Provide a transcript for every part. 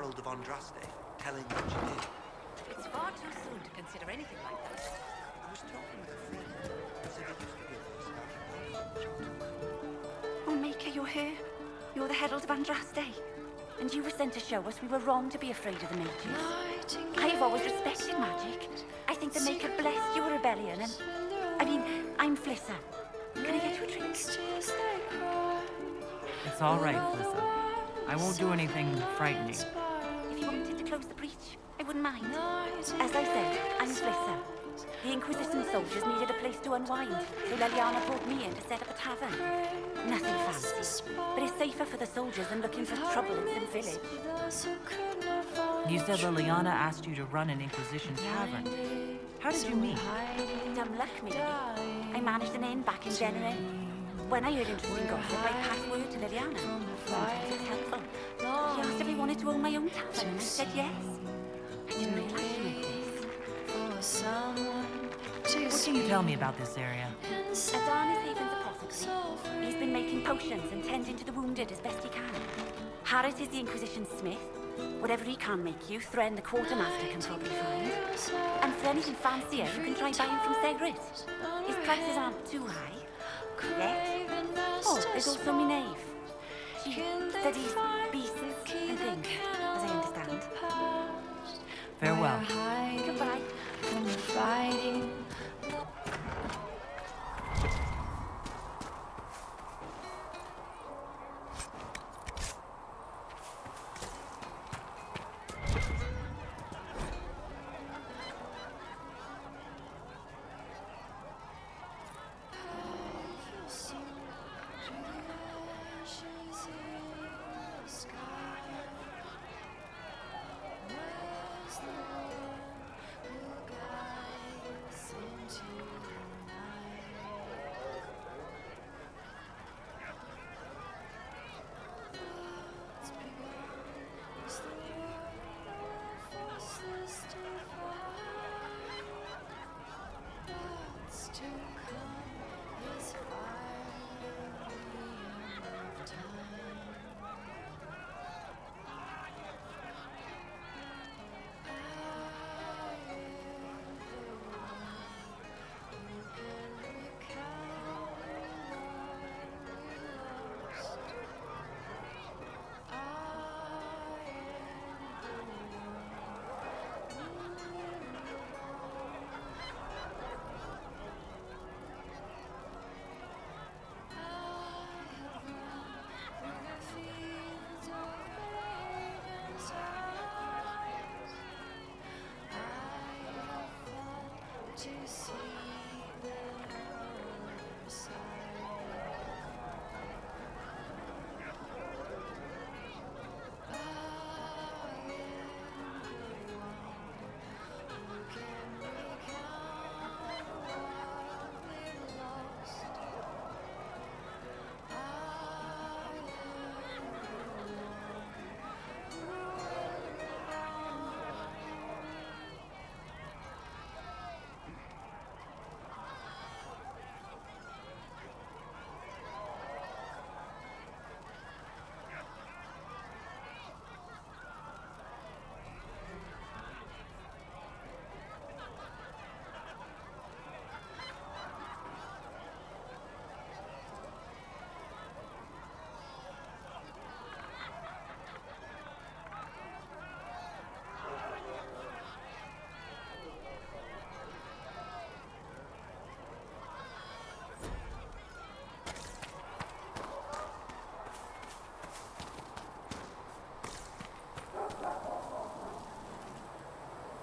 Herald of Andraste, telling what you did. It's far too soon to consider anything like that. I was talking with a friend who said it used to be a place out. Oh, Maker, you're here. You're the Herald of Andraste. And you were sent to show us we were wrong to be afraid of the mages. I've always respected magic. I think the Maker blessed your rebellion and... I'm Flissa. Can I get you a drink? It's all right, Flissa. I won't do anything frightening. If you wanted to close the breach, I wouldn't mind. As I said, I'm Flissa. The Inquisition soldiers needed a place to unwind, so Leliana brought me in to set up a tavern. Nothing fancy, but it's safer for the soldiers than looking for trouble in some village. You said Leliana asked you to run an Inquisition tavern. How did you meet? Dumb luck, maybe. I managed an inn back in January. When I heard interesting gossip, I passed word to Leliana. Sometimes it's helpful. She asked if I wanted to own my own tavern, and I said yes. I didn't realize you meant this. What can you tell me about this area? Adan is Haven's apothecary. He's been making potions and tending to the wounded as best he can. Harris is the Inquisition smith. Whatever he can make you, Thren the quartermaster can probably find. And for anything fancier, you can try buying from Segrit. His prices aren't too high. Yet. Oh, there's also Minave. She studies beasts and things, as I understand. Farewell. Goodbye.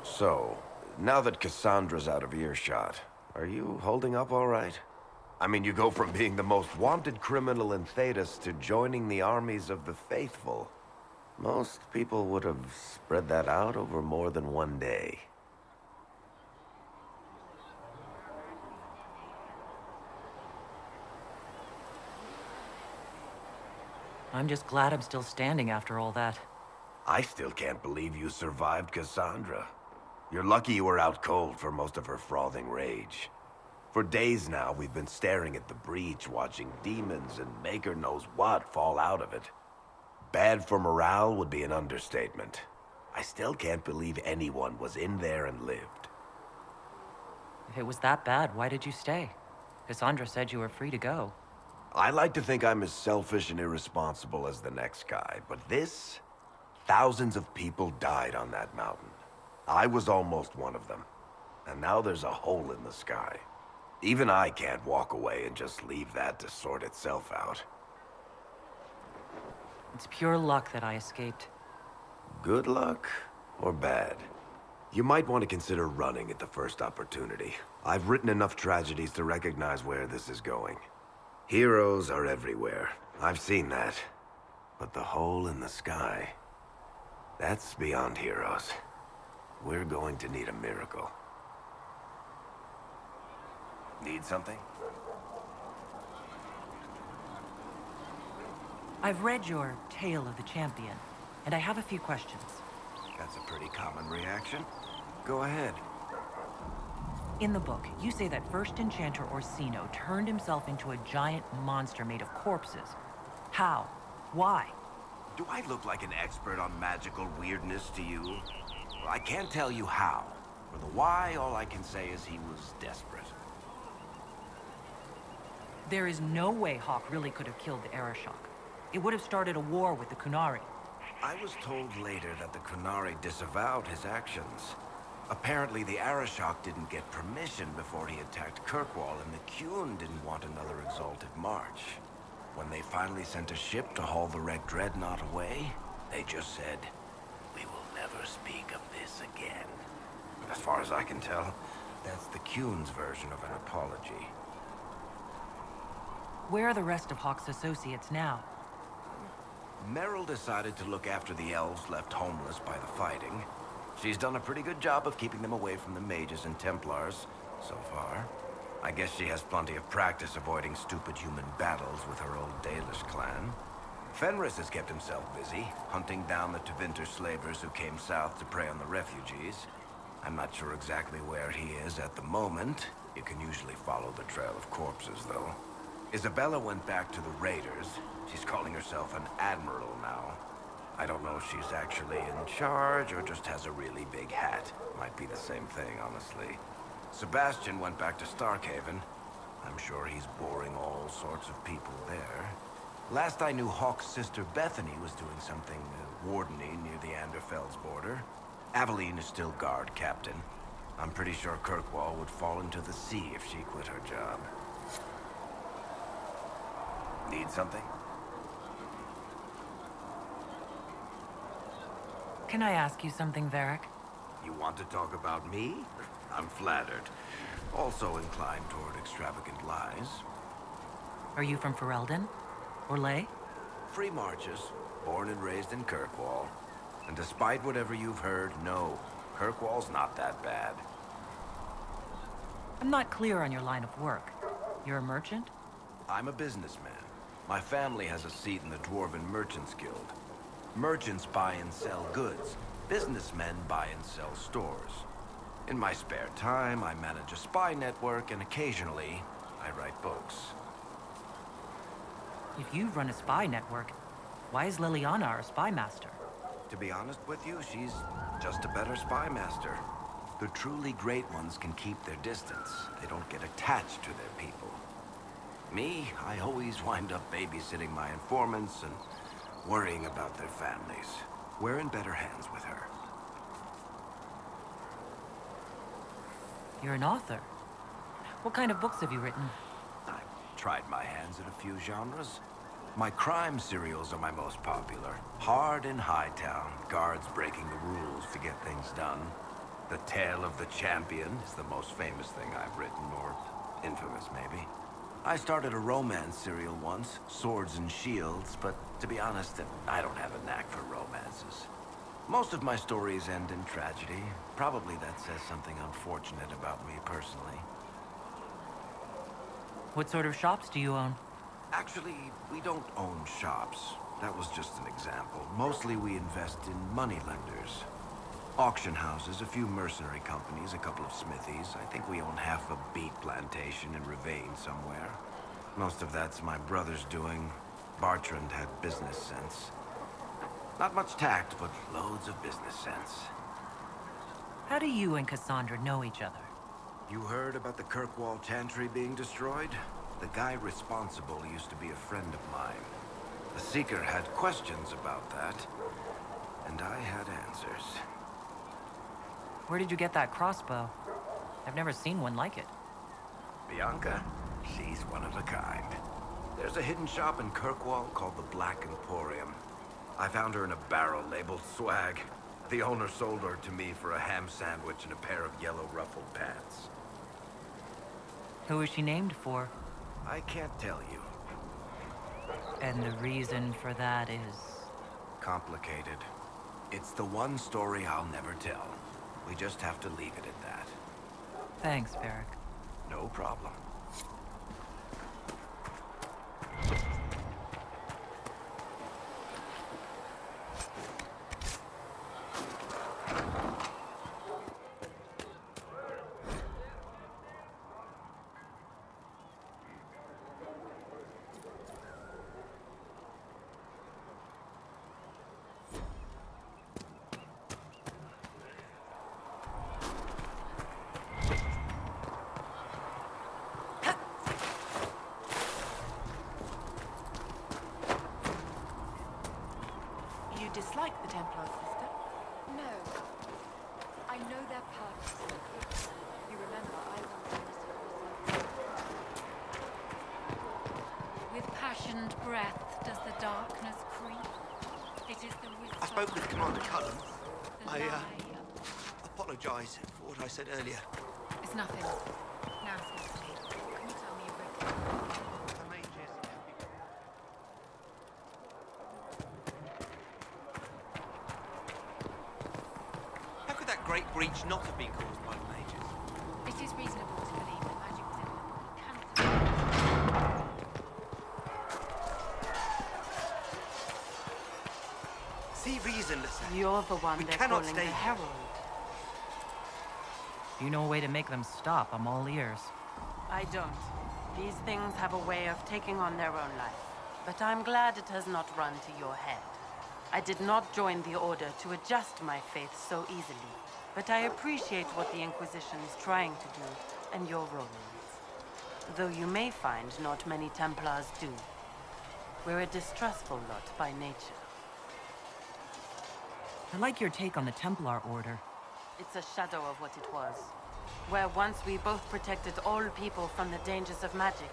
So, now that Cassandra's out of earshot, are you holding up all right? I mean, you go from being the most wanted criminal in Thedas to joining the armies of the faithful. Most people would have spread that out over more than one day. I'm just glad I'm still standing after all that. I still can't believe you survived Cassandra. You're lucky you were out cold for most of her frothing rage. For days now, we've been staring at the breach, watching demons and Maker knows what fall out of it. Bad for morale would be an understatement. I still can't believe anyone was in there and lived. If it was that bad, why did you stay? Cassandra said you were free to go. I like to think I'm as selfish and irresponsible as the next guy, but this... Thousands of people died on that mountain. I was almost one of them. And now there's a hole in the sky. Even I can't walk away and just leave that to sort itself out. It's pure luck that I escaped. Good luck or bad? You might want to consider running at the first opportunity. I've written enough tragedies to recognize where this is going. Heroes are everywhere. I've seen that. But the hole in the sky... that's beyond heroes. We're going to need a miracle. Need something? I've read your Tale of the Champion, and I have a few questions. That's a pretty common reaction. Go ahead. In the book, you say that first enchanter Orsino turned himself into a giant monster made of corpses. How? Why? Do I look like an expert on magical weirdness to you? Well, I can't tell you how. For the why, all I can say is he was desperate. There is no way Hawk really could have killed the Arashok. It would have started a war with the Kunari. I was told later that the Kunari disavowed his actions. Apparently, the Arashok didn't get permission before he attacked Kirkwall, and the Qun didn't want another exalted march. When they finally sent a ship to haul the wrecked dreadnought away, they just said, "We will never speak of this again." As far as I can tell, that's the Qun's version of an apology. Where are the rest of Hawk's associates now? Meryl decided to look after the elves left homeless by the fighting. She's done a pretty good job of keeping them away from the mages and Templars, so far. I guess she has plenty of practice avoiding stupid human battles with her old Dalish clan. Fenris has kept himself busy, hunting down the Tevinter slavers who came south to prey on the refugees. I'm not sure exactly where he is at the moment. You can usually follow the trail of corpses, though. Isabella went back to the Raiders. She's calling herself an admiral now. I don't know if she's actually in charge or just has a really big hat. Might be the same thing, honestly. Sebastian went back to Starkhaven. I'm sure he's boring all sorts of people there. Last I knew, Hawk's sister Bethany was doing something wardeny near the Anderfell's border. Aveline is still guard captain. I'm pretty sure Kirkwall would fall into the sea if she quit her job. Need something? Can I ask you something, Varric? You want to talk about me? I'm flattered. Also inclined toward extravagant lies. Are you from Ferelden? Or Ley? Free marches, born and raised in Kirkwall. And despite whatever you've heard, no, Kirkwall's not that bad. I'm not clear on your line of work. You're a merchant? I'm a businessman. My family has a seat in the Dwarven Merchants Guild. Merchants buy and sell goods. Businessmen buy and sell stores. In my spare time, I manage a spy network, and occasionally, I write books. If you run a spy network, why is Liliana our spy master? To be honest with you, she's just a better spy master. The truly great ones can keep their distance. They don't get attached to their people. Me, I always wind up babysitting my informants and worrying about their families. We're in better hands with her. You're an author. What kind of books have you written? I've tried my hands at a few genres. My crime serials are my most popular. Hard in Hightown, guards breaking the rules to get things done. The Tale of the Champion is the most famous thing I've written, or infamous maybe. I started a romance serial once, Swords and Shields, but to be honest, I don't have a knack for romances. Most of my stories end in tragedy. Probably that says something unfortunate about me personally. What sort of shops do you own? Actually, we don't own shops. That was just an example. Mostly we invest in moneylenders. Auction houses, a few mercenary companies, a couple of smithies. I think we own half a beet plantation in Ravane somewhere. Most of that's my brother's doing. Bartrand had business sense. Not much tact, but loads of business sense. How do you and Cassandra know each other? You heard about the Kirkwall Chantry being destroyed? The guy responsible used to be a friend of mine. The Seeker had questions about that, and I had answers. Where did you get that crossbow? I've never seen one like it. Bianca, she's one of a kind. There's a hidden shop in Kirkwall called the Black Emporium. I found her in a barrel labeled swag. The owner sold her to me for a ham sandwich and a pair of yellow ruffled pants. Who is she named for? I can't tell you. And the reason for that is... Complicated. It's the one story I'll never tell. We just have to leave it at that. Thanks, Varric. No problem. You dislike the Templar system? No. I know their purpose. You remember, I once With passioned breath does the darkness creep. It is the whisper. I spoke with Commander Cullen. The I lie. apologize for what I said earlier. It's nothing. Now, Felicity, can you tell me everything? How could that great breach not have been caused by the mages? It is reasonable to believe that magic was involved. See reason, listen. You're the one We they're cannot calling stay the here. Herald. You know a way to make them stop, I'm all ears. I don't. These things have a way of taking on their own life. But I'm glad it has not run to your head. I did not join the Order to adjust my faith so easily. But I appreciate what the Inquisition is trying to do, and your role in it. Though you may find not many Templars do. We're a distrustful lot by nature. I like your take on the Templar Order. It's a shadow of what it was. Where once we both protected all people from the dangers of magic,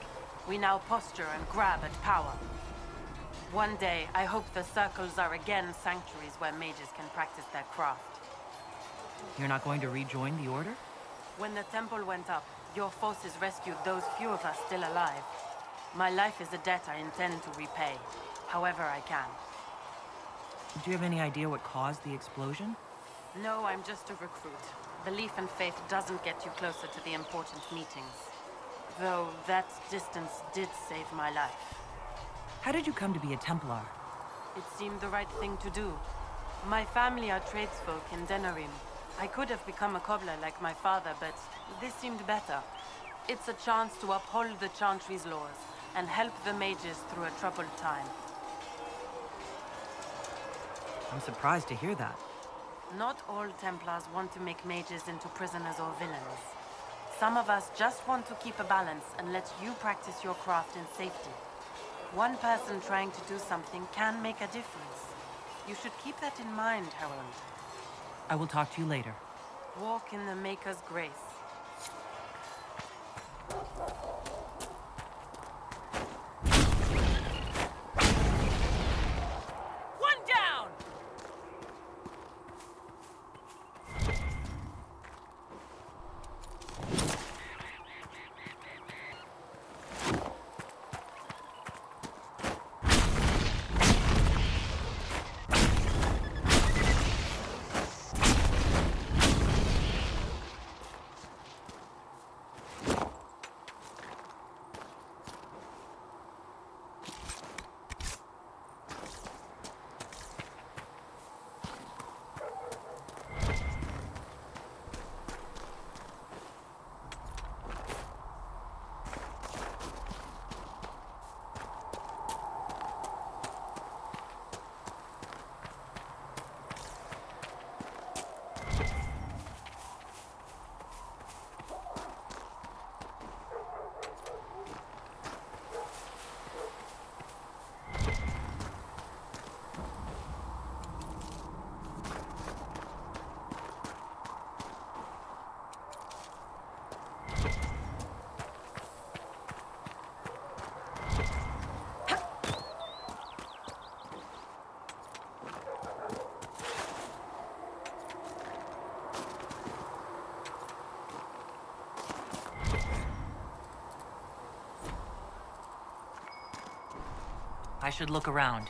we now posture and grab at power. One day, I hope the circles are again sanctuaries where mages can practice their craft. You're not going to rejoin the Order? When the temple went up, your forces rescued those few of us still alive. My life is a debt I intend to repay, however I can. Do you have any idea what caused the explosion? No, I'm just a recruit. Belief and faith doesn't get you closer to the important meetings. Though that distance did save my life. How did you come to be a Templar? It seemed the right thing to do. My family are tradesfolk in Denerim. I could have become a cobbler like my father, but this seemed better. It's a chance to uphold the Chantry's laws and help the mages through a troubled time. I'm surprised to hear that. Not all Templars want to make mages into prisoners or villains. Some of us just want to keep a balance and let you practice your craft in safety. One person trying to do something can make a difference. You should keep that in mind, Harold. I will talk to you later. Walk in the Maker's grace. One down! I should look around.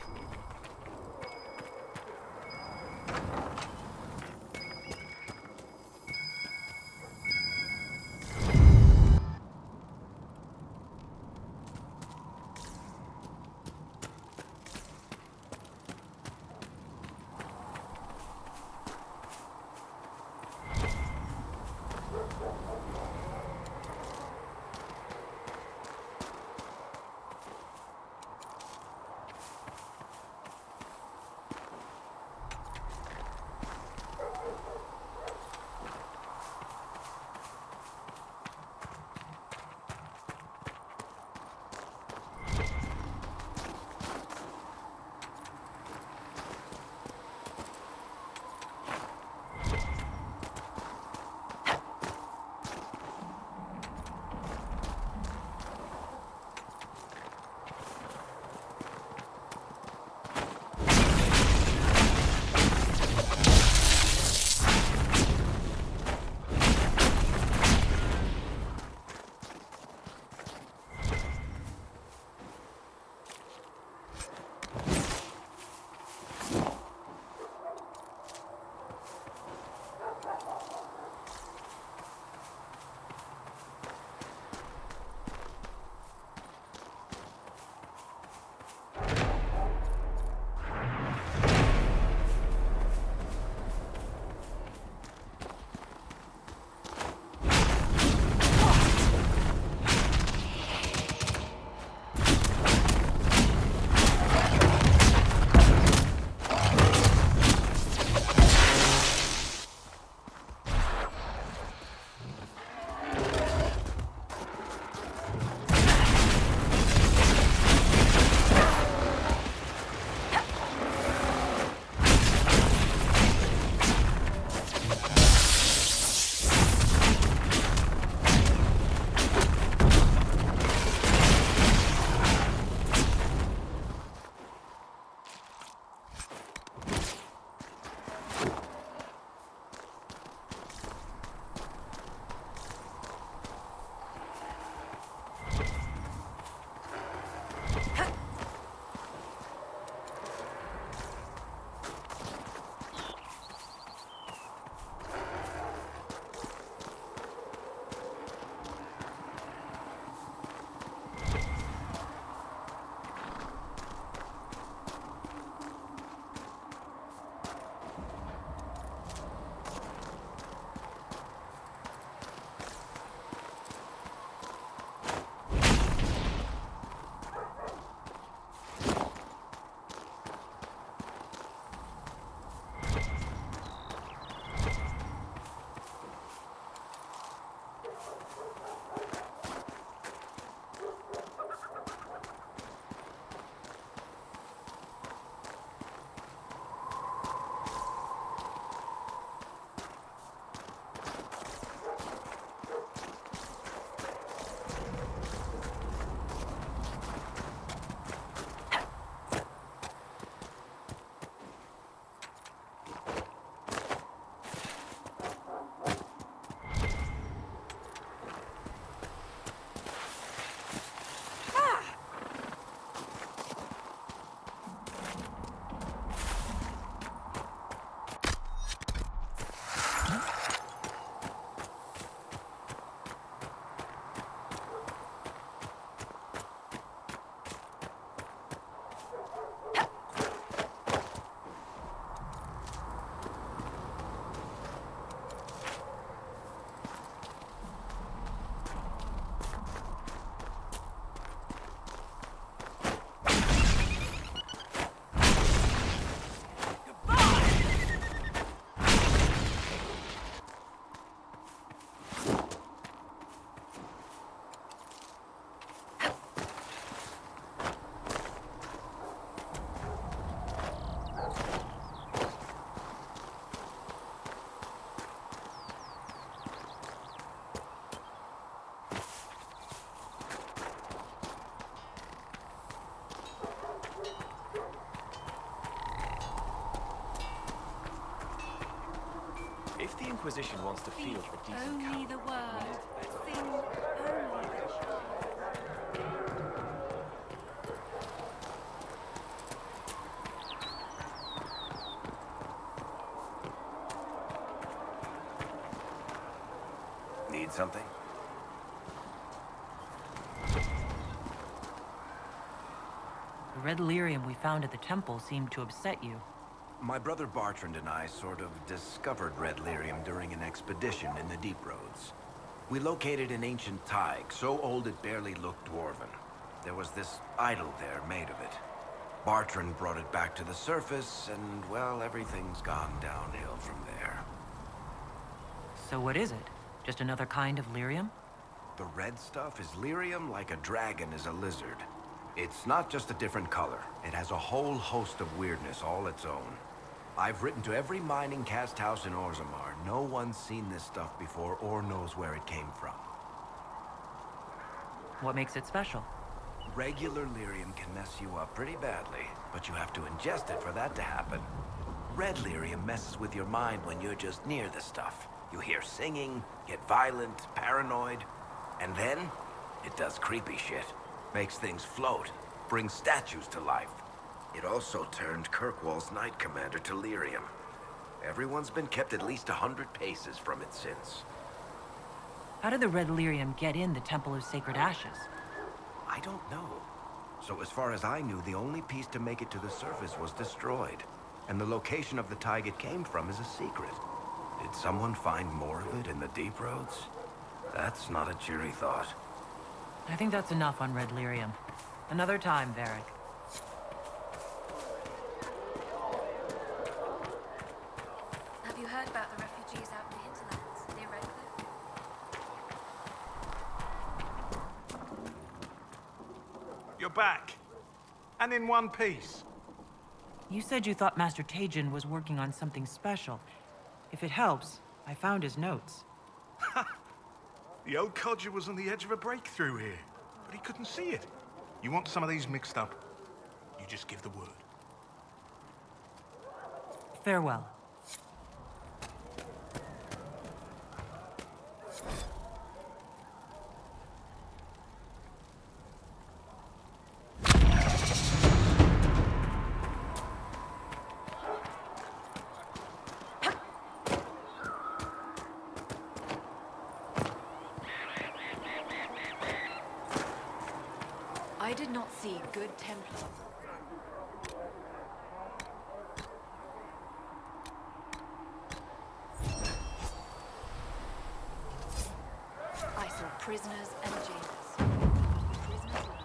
If the Inquisition wants to field a decent Only cavalry, the word. Sing only the Need something? The red lyrium we found at the temple seemed to upset you. My brother Bartrand and I sort of discovered red lyrium during an expedition in the deep roads. We located an ancient thaig, so old it barely looked dwarven. There was this idol there made of it. Bartrand brought it back to the surface, and, well, everything's gone downhill from there. So what is it? Just another kind of lyrium? The red stuff is lyrium like a dragon is a lizard. It's not just a different color. It has a whole host of weirdness all its own. I've written to every mining cast house in Orzammar. No one's seen this stuff before or knows where it came from. What makes it special? Regular lyrium can mess you up pretty badly, but you have to ingest it for that to happen. Red lyrium messes with your mind when you're just near the stuff. You hear singing, get violent, paranoid, and then it does creepy shit. Makes things float, brings statues to life. It also turned Kirkwall's Knight Commander to lyrium. Everyone's been kept at least 100 paces from it since. How did the red lyrium get in the Temple of Sacred Ashes? I don't know. So as far as I knew, the only piece to make it to the surface was destroyed. And the location of the thaig it came from is a secret. Did someone find more of it in the deep roads? That's not a cheery thought. I think that's enough on red lyrium. Another time, Varric. Have you heard about the refugees out in the hinterlands, near Redcliffe? You're back. And in one piece. You said you thought Master Tajin was working on something special. If it helps, I found his notes. The old codger was on the edge of a breakthrough here, but he couldn't see it. You want some of these mixed up? You just give the word. Farewell. I did not see good Templar. I saw prisoners and jailers. Prisoners and jailers.